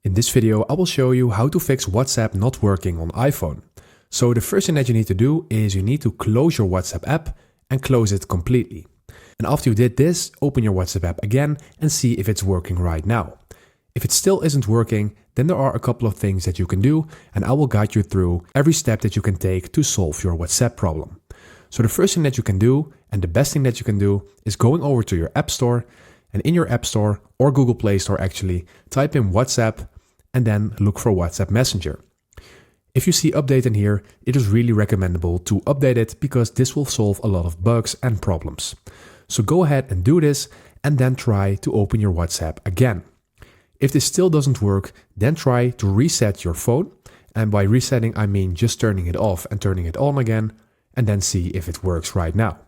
In this video, I will show you how to fix WhatsApp not working on iPhone. So the first thing that you need to do is you need to close your WhatsApp app and close it completely. And after you did this, open your WhatsApp app again and see if it's working right now. If it still isn't working, then there are a couple of things that you can do, and I will guide you through every step that you can take to solve your WhatsApp problem. So the first thing that you can do, and the best thing that you can do, is going over to your App Store, and in your App Store or Google Play Store actually, type in WhatsApp and then look for WhatsApp Messenger. If you see update in here, it is really recommendable to update it because this will solve a lot of bugs and problems. So go ahead and do this and then try to open your WhatsApp again. If this still doesn't work, then try to reset your phone. And by resetting, I mean just turning it off and turning it on again, and then see if it works right now.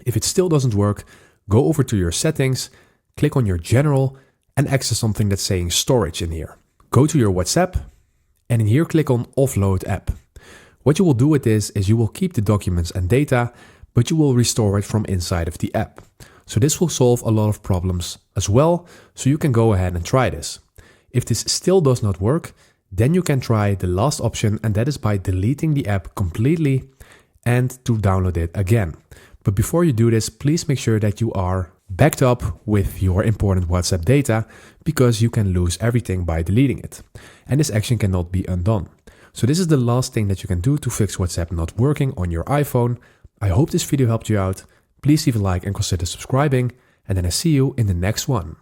If it still doesn't work, go over to your settings, click on your general, and access something that's saying storage in here. Go to your WhatsApp, and in here click on offload app. What you will do with this is you will keep the documents and data, but you will restore it from inside of the app. So this will solve a lot of problems as well, so you can go ahead and try this. If this still does not work, then you can try the last option, and that is by deleting the app completely and to download it again. But before you do this, please make sure that you are backed up with your important WhatsApp data, because you can lose everything by deleting it. And this action cannot be undone. So this is the last thing that you can do to fix WhatsApp not working on your iPhone. I hope this video helped you out. Please leave a like and consider subscribing, and then I see you in the next one.